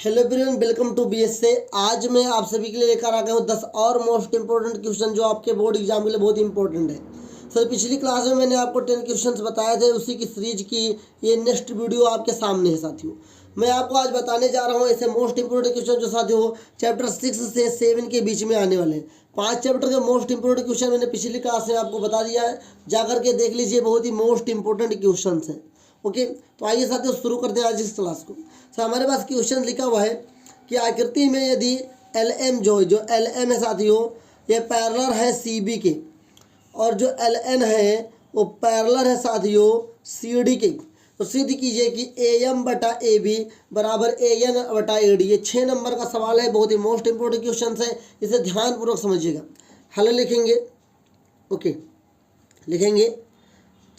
Hello everyone, welcome to BSA. आज मैं आप सभी के लिए लेकर आ गया हूँ 10 और मोस्ट इंपॉर्टेंट क्वेश्चन जो आपके बोर्ड एग्जाम के लिए बहुत इंपॉर्टेंट है। सर पिछली क्लास में मैंने आपको 10 क्वेश्चंस बताए थे, उसी की सीरीज की ये नेक्स्ट वीडियो आपके सामने है साथियों। मैं आपको आज बताने जा रहा हूँ ऐसे मोस्ट इंपॉर्टेंट क्वेश्चन जो साथियों चैप्टर 6 से 7 के बीच में आने वाले हैं। 5 चैप्टर के मोस्ट इंपॉर्टेंट क्वेश्चन मैंने पिछली क्लास में आपको बता दिया है, जाकर के देख लीजिए, बहुत ही मोस्ट इंपॉर्टेंट क्वेश्चन हैं। ओके, तो आइए साथियों शुरू करते हैं आज इस क्लास को। सर हमारे पास क्वेश्चन लिखा हुआ है कि आकृति में यदि एल एम जो एल एम है साथियों ये पैरेलल है सी बी के, और जो एल एन है वो पैरेलल है साथियों सी डी के, तो सिद्ध कीजिए कि ए एम बटा ए बी बराबर ए एन बटा ए डी। ये 6 नंबर का सवाल है, बहुत ही मोस्ट इंपॉर्टेंट क्वेश्चन है, इसे ध्यानपूर्वक समझिएगा। हल लिखेंगे, ओके लिखेंगे।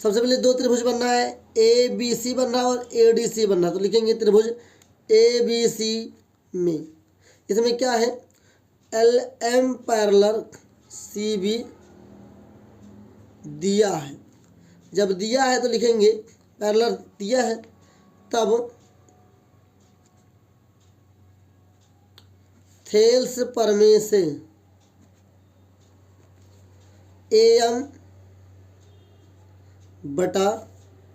सबसे पहले दो त्रिभुज बनना है, ए बी सी बनना है और ए डी सी बनना है, तो लिखेंगे त्रिभुज ए बी सी में इसमें क्या है, L M parallel C B दिया है। जब दिया है तो लिखेंगे पैरेलल दिया है, तब थेल्स प्रमेय से ए एम बटा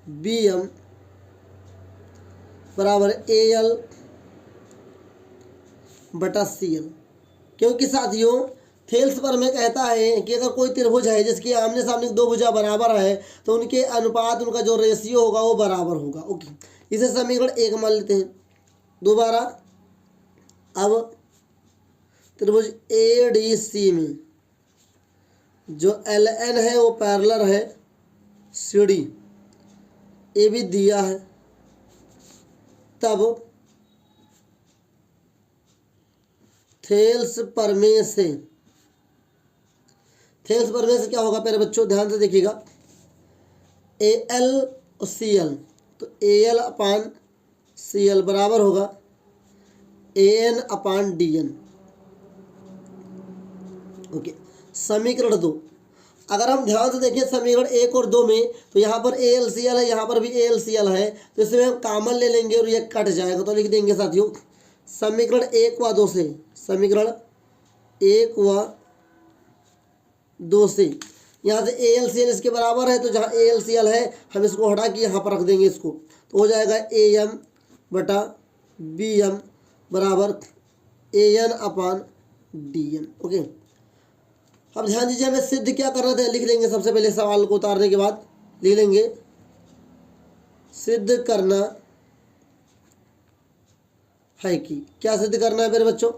बी एम बराबर ए एल बटा सी एल। क्योंकि साथियों थेल्स प्रमेय कहता है कि अगर कोई त्रिभुज है जिसके आमने सामने दो भुजा बराबर है तो उनके अनुपात, उनका जो रेशियो होगा वो बराबर होगा। ओके, इसे समीकरण 1 मान लेते हैं। दोबारा अब त्रिभुज ए डी सी में जो एल एन है वो पैरेलल है सी डी, ए भी दिया है, तब थेल्स प्रमेय से क्या होगा प्यारे बच्चों, ध्यान से देखिएगा। ए एल और सी एल, तो A L upon C L बराबर होगा A N upon D N. Okay, समीकरण 2 अगर हम ध्यान से देखें समीकरण 1 और 2 में, तो यहाँ पर ए एल सी एल है, यहाँ पर भी ए एल सी एल है, तो इसमें हम कॉमन ले लेंगे और ये कट जाएगा, तो लिख देंगे साथियों समीकरण 1 व 2 से, समीकरण 1 व 2 से यहाँ से ए एल सी एल इसके बराबर है, तो जहाँ ए एल सी एल है हम इसको हटा के यहाँ पर रख देंगे इसको, तो हो जाएगा ए एम बटा बी एम बराबर A N upon D N. Okay, अब ध्यान दीजिए हमें सिद्ध क्या करना था, लिख लेंगे। सबसे पहले सवाल को उतारने के बाद लिख लेंगे सिद्ध करना है कि, क्या सिद्ध करना है मेरे बच्चों,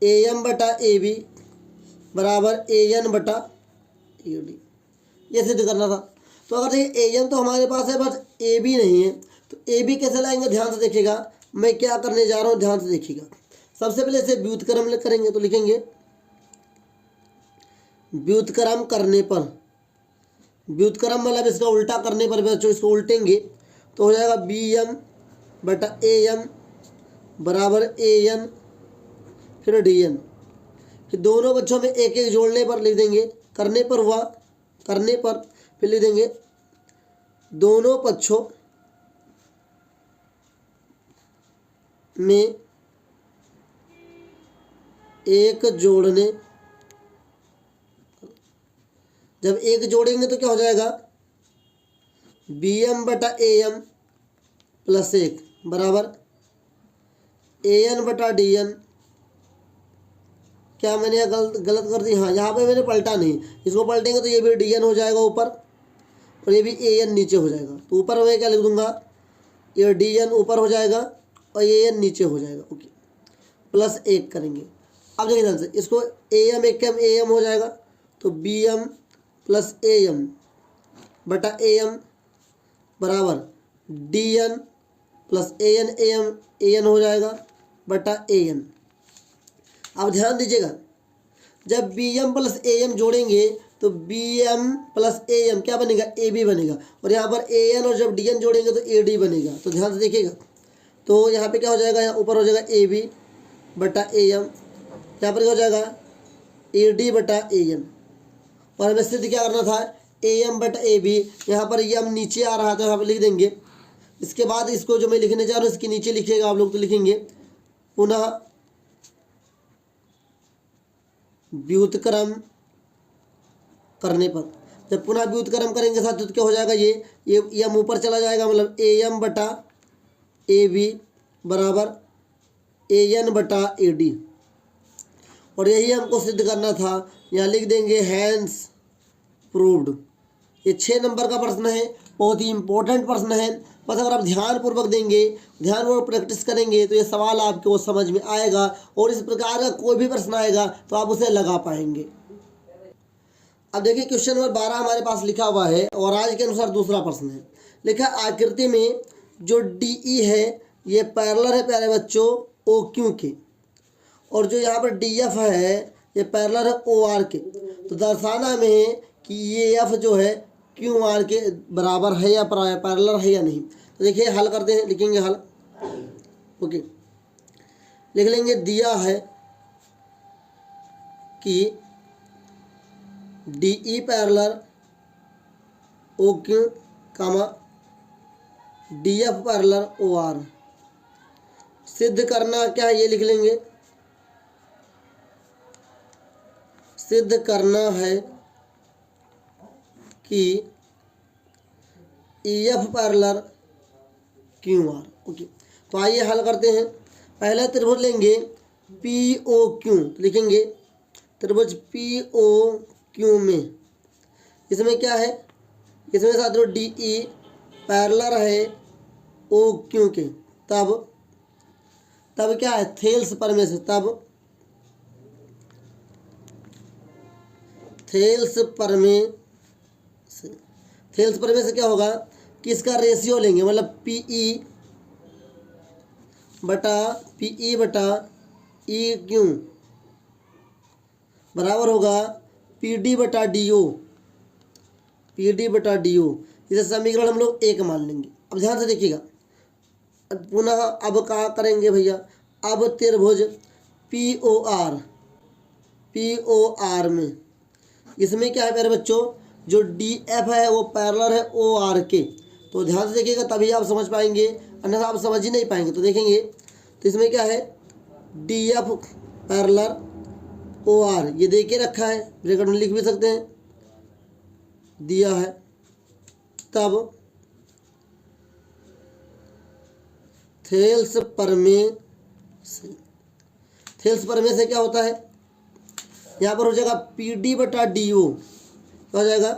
ए एम बटा ए बी बराबर ए एन बटा ए डी, ये सिद्ध करना था। तो अगर देखिए ए एम तो हमारे पास है बस ए बी नहीं है, तो ए बी कैसे लाएंगे, ध्यान से देखिएगा मैं क्या करने जा रहा हूँ, ध्यान से देखिएगा। सबसे पहले इसे व्युत्क्रम करेंगे, तो लिखेंगे व्युत्क्रम करने पर, व्युत्क्रम मतलब इसका उल्टा करने पर बच्चों, इसको उल्टेंगे तो हो जाएगा बी एम बटा ए एम बराबर ए एन फिर डी एन। फिर दोनों बच्चों में एक एक जोड़ने पर लिख देंगे, करने पर हुआ, करने पर फिर लिख देंगे दोनों पक्षों में एक जोड़ने, जब एक जोड़ेंगे तो क्या हो जाएगा बी एम बटा ए एम प्लस 1 बराबर ए एन बटा डी एन। क्या मैंने गलत कर दी, हाँ यहाँ पे मैंने पलटा नहीं, इसको पलटेंगे तो ये भी डी एन हो जाएगा ऊपर और ये भी ए एन नीचे हो जाएगा, तो ऊपर मैं क्या लिख दूंगा, ये डी एन ऊपर हो जाएगा और ए एन नीचे हो जाएगा। ओके, प्लस 1 करेंगे। अब देखिए ध्यान से, इसको ए एम एक एम ए एम हो जाएगा, तो B M plus A M बटा ए एम बराबर D N plus A N हो जाएगा बटा ए एन। अब ध्यान दीजिएगा, जब B M plus A M जोड़ेंगे तो B M plus A M क्या बनेगा, ए बी बनेगा, और यहाँ पर ए एन और जब डी एन जोड़ेंगे तो ए डी बनेगा। तो ध्यान से देखिएगा, तो यहाँ पे क्या हो जाएगा, यहाँ ऊपर हो जाएगा ए बी बटा ए एम, यहाँ पर क्या हो जाएगा ए डी बटा ए एन। और हमें सिद्ध क्या करना था, ए एम बटा ए बी, यहाँ पर एम नीचे आ रहा था, यहाँ पर लिख देंगे। इसके बाद इसको जो मैं लिखने जा रहा हूँ इसके नीचे लिखिएगा आप लोग, तो लिखेंगे पुनः व्युत्क्रम करने पर, जब पुनः व्युत्क्रम करेंगे साथियों तो क्या हो जाएगा, ये एम ऊपर चला जाएगा, मतलब ए एम बटा ए बी बराबर ए एन बटा ए डी। और यही हमको सिद्ध करना था, यहाँ लिख देंगे हैंस प्रूव्ड। ये 6 नंबर का प्रश्न है, बहुत ही इंपॉर्टेंट प्रश्न है। बस अगर आप ध्यानपूर्वक देंगे, ध्यानपूर्वक प्रैक्टिस करेंगे तो ये सवाल आपको समझ में आएगा, और इस प्रकार का कोई भी प्रश्न आएगा तो आप उसे लगा पाएंगे। अब देखिए क्वेश्चन नंबर 12 हमारे पास लिखा हुआ है, और आज के अनुसार दूसरा प्रश्न है। लिखा आकृति में जो डी ई है ये पैरेलल है प्यारे बच्चों ओ क्यू के, और जो यहाँ पर डी एफ है ये पैरेलल है ओ आर के। तो दर्शाना हमें है कि ये एफ जो है क्यू आर के बराबर है या पैरेलल है या नहीं। तो देखिए हल करते हैं, लिखेंगे हल। ओके, लिख लेंगे दिया है कि D E parallel O Q comma D F parallel O R. सिद्ध करना क्या है ये लिख लेंगे, सिद्ध करना है कि ई F parallel Q are. Okay, तो आइए हल करते हैं। पहले त्रिभुज लेंगे पी ओ क्यू, लिखेंगे त्रिभुज पी ओ क्यू में, इसमें क्या है, इसमें साथियों डी ई पैरेलल है ओ क्यू के, तब क्या है थेल्स प्रमेय से, तब थेल्स प्रमेय से क्या होगा कि इसका रेशियो लेंगे, मतलब पीई बटा ई क्यू बराबर होगा पीडी बटा डी ओ। इसे समीकरण हम लोग 1 मान लेंगे। अब ध्यान से देखिएगा, पुनः अब क्या करेंगे भैया, अब त्रिभुज पी ओ आर में, इसमें क्या है प्यारे बच्चों, जो डी एफ है वो पैरेलल है ओ आर के। तो ध्यान से देखिएगा तभी आप समझ पाएंगे, अन्यथा आप समझ ही नहीं पाएंगे। तो देखेंगे तो इसमें क्या है D F parallel O R, ये दे के रखा है, ब्रैकेट में लिख भी सकते हैं, दिया है। तब थेल्स प्रमेय से क्या होता है, यहाँ पर हो जाएगा पी डी बटा डी ओ, क्या हो जाएगा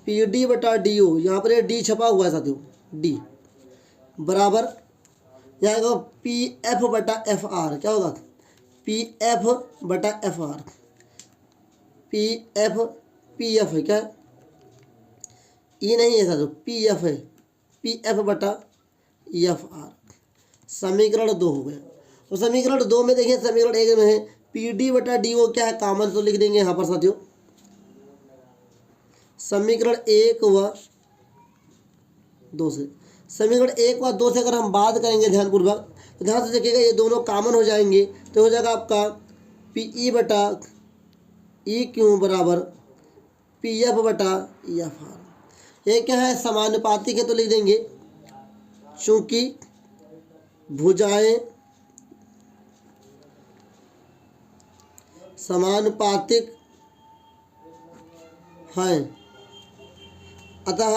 पी डी बटा डी ओ, यहाँ पर ये डी छपा हुआ है साथियों, डी बराबर यहाँ आएगा पी एफ बटा एफ आर। क्या होगा पी एफ बटा एफ आर, पी एफ है क्या, ई नहीं है साथियों, पी एफ है, पी एफ बटा एफ आर। समीकरण 2 हो गया। तो समीकरण 2 में देखिए, समीकरण 1 में है पी डी बटा डी ओ क्या है कॉमन, तो लिख देंगे यहाँ पर साथियों समीकरण 1 व 2 से। समीकरण 1 व 2 से अगर हम बात करेंगे ध्यानपूर्वक, तो ध्यान से देखिएगा ये दोनों कॉमन हो जाएंगे, तो हो जाएगा आपका पी ई बटा ई क्यू बराबर पी एफ बटा एफ आर। ये क्या है समानुपातिक है, तो लिख देंगे चूंकि भुजाएं समानुपातिक हैं, अतः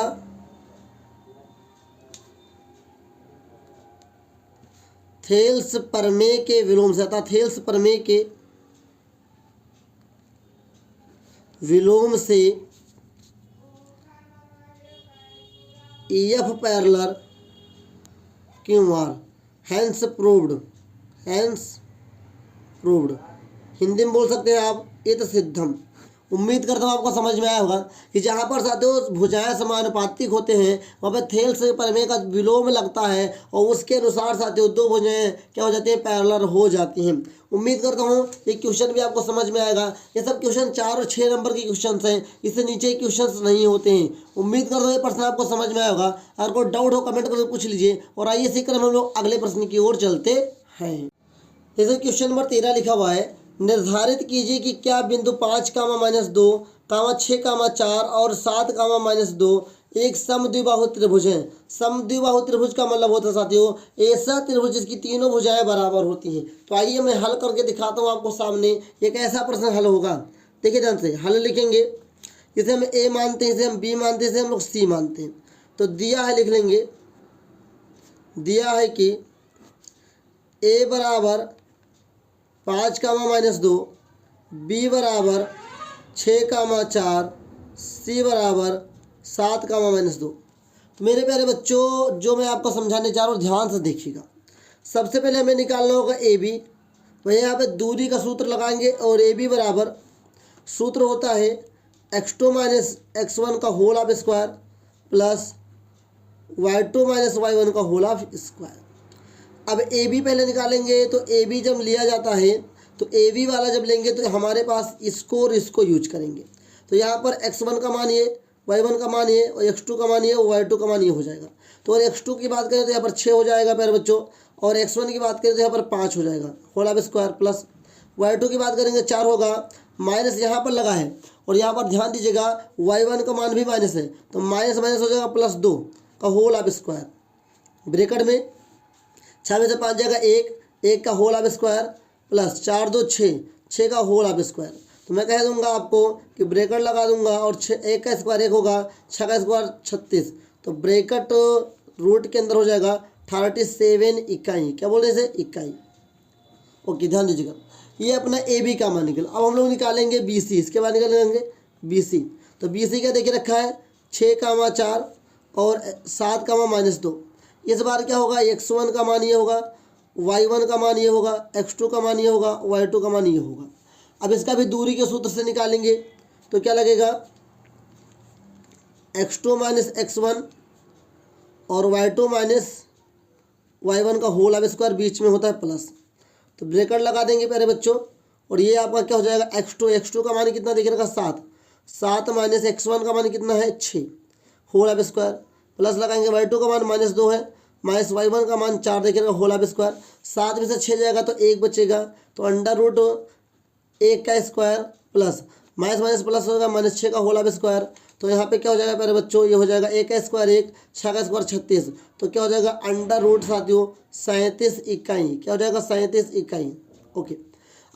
थेल्स प्रमेय के विलोम से, अतः थेल्स प्रमेय के विलोम से E F parallel Q R hence proved, Hindi में बोल सकते हैं आप इत सिद्धम। उम्मीद करता हूँ आपको समझ में आया होगा कि जहाँ पर साथियों भुजाएं समानुपातिक होते हैं वहाँ पर थेल्स प्रमेय का विलोम लगता है, और उसके अनुसार साथियों दो भुजाएं क्या हो जाती हैं पैरेलल हो जाती हैं। उम्मीद करता हूँ ये क्वेश्चन भी आपको समझ में आएगा। ये सब क्वेश्चन 4 और 6 नंबर के क्वेश्चन हैं, इससे नीचे क्वेश्चन नहीं होते हैं। उम्मीद करता हूँ ये प्रश्न आपको समझ में आया होगा। अगर कोई डाउट हो कमेंट करके पूछ लीजिए। और आइए इसी क्रम हम लोग अगले प्रश्न की ओर चलते हैं। जैसे क्वेश्चन नंबर 13 लिखा हुआ है, निर्धारित कीजिए कि क्या बिंदु 5, -2, 6, 4 और 7, -2 एक समद्विबाहु त्रिभुज है। समद्विबाहु त्रिभुज का मतलब होता है साथियों ऐसा त्रिभुज जिसकी तीनों भुजाएं बराबर होती हैं। तो आइए मैं हल करके दिखाता हूँ आपको सामने एक ऐसा प्रश्न हल होगा। देखिए ध्यान से हल लिखेंगे। इसे हम ए मानते हैं, इसे हम बी मानते हैं, इसे हम लोग सी मानते हैं। तो दिया है, लिख लेंगे, दिया है कि ए बराबर 5, -2, बी बराबर 6, 4, सी बराबर 7, -2। तो मेरे प्यारे बच्चों जो मैं आपको समझाने जा रहा हूँ ध्यान से देखिएगा। सबसे पहले हमें निकालना होगा ए बी। तो यहाँ पे दूरी का सूत्र लगाएंगे और ए बी बराबर सूत्र होता है x2 - x1 का whole of square plus y2 - y1 का होल ऑफ स्क्वायर। अब ए बी पहले निकालेंगे। तो ए बी जब लिया जाता है तो ए बी वाला जब लेंगे तो हमारे पास इसको और इसको यूज करेंगे। तो यहाँ पर x1 का मान ये, y1 का मान ये और x2 का मान ये और y2 का मान ये हो जाएगा। तो अगर x2 की बात करें तो यहाँ पर 6 हो जाएगा प्यारे बच्चों, और x1 की बात करें तो यहाँ पर 5 हो जाएगा whole of square plus y2 की बात करेंगे 4 होगा, माइनस यहाँ पर लगा है और यहाँ पर ध्यान दीजिएगा y1 का मान भी माइनस है तो माइनस माइनस हो जाएगा +2 का होल ऑफ स्क्वायर। ब्रेकेट में 6 में से 5 जाएगा 1 का होल ऑफ स्क्वायर प्लस 4 2 6 का होल ऑफ स्क्वायर। तो मैं कह दूंगा आपको कि ब्रेकेट लगा दूंगा और 1 का स्क्वायर 1 होगा, 6 का स्क्वायर 36। तो ब्रेकेट रूट के अंदर हो जाएगा 37 इकाई। क्या बोल रहे इसे? इकाई। ओके ध्यान दीजिएगा। ये अपना ए बी का मान निकल। अब हम लोग निकालेंगे बी सी। इसके बाद निकालेंगे बी सी। तो बी सी क्या देखिए रखा है 6, 4 और 7, -2। इस बार क्या होगा x1 का मान ये होगा, y1 का मान ये होगा, x2 का मान ये होगा, y2 का मान ये होगा। अब इसका भी दूरी के सूत्र से निकालेंगे तो क्या लगेगा x2 - x1 और y2 - y1 का होल ऑफ स्क्वायर, बीच में होता है प्लस। तो ब्रैकेट लगा देंगे प्यारे बच्चों और ये आपका क्या हो जाएगा x2 का मान कितना देखिए रखा 7 - x1 का मान कितना है 6 होल ऑफ स्क्वायर प्लस लगाएंगे y2 का मान -2 है माइनस y1 का मान 4 देखिएगा होल ऑफ स्क्वायर। 7 में से 6 जाएगा तो 1 बचेगा तो √1 का square plus minus minus plus होगा -6 का होल ऑफ स्क्वायर। तो यहाँ पे क्या हो जाएगा प्यारे बच्चों ये हो जाएगा 1 का स्क्वायर 1, 6 का स्क्वायर 36। तो क्या हो जाएगा √ साथियों 37 इकाई। क्या हो जाएगा 37 इकाई। ओके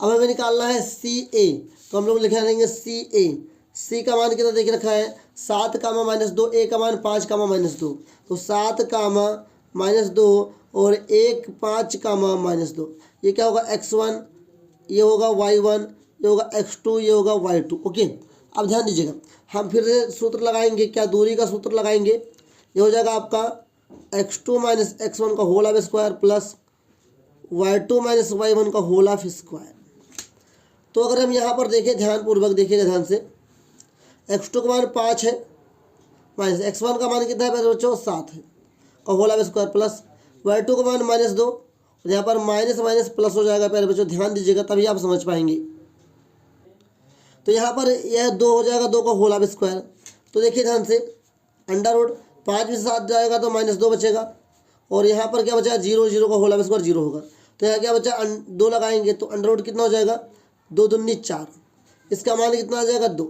अब हमें निकालना है सी ए। तो हम लोग लिखा देंगे सी ए। सी का मान कितना देख रखा है 7, -2, ए का मान 5, -2। तो 7, -2 और 1, 5, -2। ये क्या होगा x1, ये होगा y1, ये होगा x2, ये होगा y2। ओके अब ध्यान दीजिएगा हम फिर से सूत्र लगाएंगे। क्या दूरी का सूत्र लगाएंगे। ये हो जाएगा आपका x2 - x1 का whole of square plus y2 - y1 का होल ऑफ स्क्वायर। तो अगर हम यहाँ पर देखें ध्यानपूर्वक देखिएगा ध्यान से x2 का मान 5 है माइनस x1 का मान कितना है बच्चों 7 है का whole of square plus y2 का मान -2 और यहाँ पर माइनस माइनस प्लस हो जाएगा प्यारे बच्चों। ध्यान दीजिएगा तभी आप समझ पाएंगे। तो यहाँ पर यह 2 हो जाएगा 2 का होल ऑफ स्क्वायर। तो देखिए ध्यान से √5 में से 7 जाएगा तो -2 बचेगा और यहाँ पर क्या बचा 0 0 का होल ऑफ स्क्वायर 0 होगा। तो यहाँ क्या बचा 2 लगाएंगे तो √ कितना हो जाएगा 2 दूनी 4। इसका मान कितना आ जाएगा 2।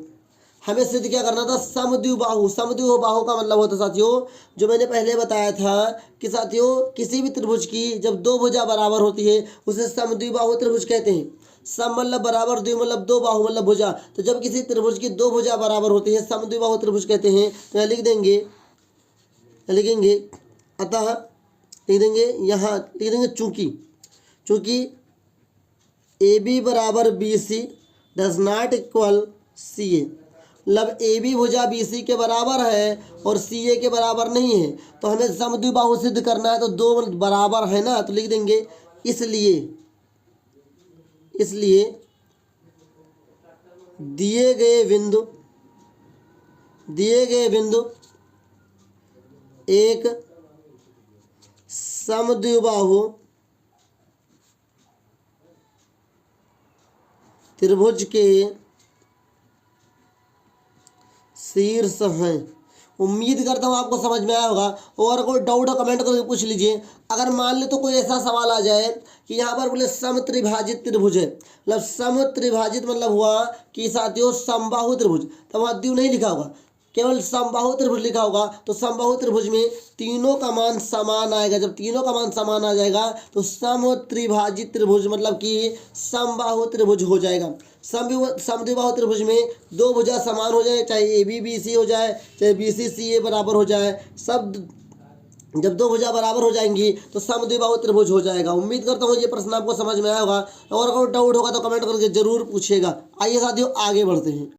हमें सिद्ध क्या करना था समद्विबाहु। समद्विबाहु का मतलब होता है साथियों जो मैंने पहले बताया था कि साथियों किसी भी त्रिभुज की जब 2 भुजा बराबर होती है उसे समद्विबाहु त्रिभुज कहते हैं। सम मतलब बराबर, द्वि मतलब 2, बाहु मतलब भुजा। तो जब किसी त्रिभुज की 2 भुजा बराबर होती है समद्विबाहु त्रिभुज कहते हैं। तो यहाँ लिखेंगे अतः लिख देंगे यहाँ लिख देंगे चूंकि ए बी बराबर B C does not equal C A. मतलब ए बी भुजा बी सी के बराबर है और सी ए के बराबर नहीं है। तो हमें समद्विबाहु सिद्ध करना है तो 2 बराबर है ना। तो लिख देंगे इसलिए दिए गए बिंदु एक समद्विबाहु त्रिभुज के शीर्ष हैं। उम्मीद करता हूँ आपको समझ में आया होगा। और कोई डाउट हो कमेंट करके पूछ लीजिए। अगर मान ले तो कोई ऐसा सवाल आ जाए कि यहाँ पर बोले समत्रिभाजित त्रिभुज है। मतलब समत्रिभाजित मतलब हुआ कि साथियों समबाहु त्रिभुज, तो वहाँ द्वि नहीं लिखा होगा। केवल समबाहु त्रिभुज लिखा होगा तो समबाहु त्रिभुज में तीनों का मान समान आएगा। जब तीनों का मान समान आ जाएगा तो समत्रिभाजित त्रिभुज मतलब कि समबाहु त्रिभुज हो जाएगा। समद्विबाहु त्रिभुज में दो भुजा समान हो जाए, चाहे ए बी बी सी हो जाए, चाहे बी सी सी ए बराबर हो जाए, सब जब दो भुजा बराबर हो जाएंगी तो समद्विबाहु त्रिभुज हो जाएगा। उम्मीद करता हूँ ये प्रश्न आपको समझ में आया होगा, और अगर डाउट होगा तो कमेंट करके जरूर पूछिएगा। आइए साथियों आगे बढ़ते हैं।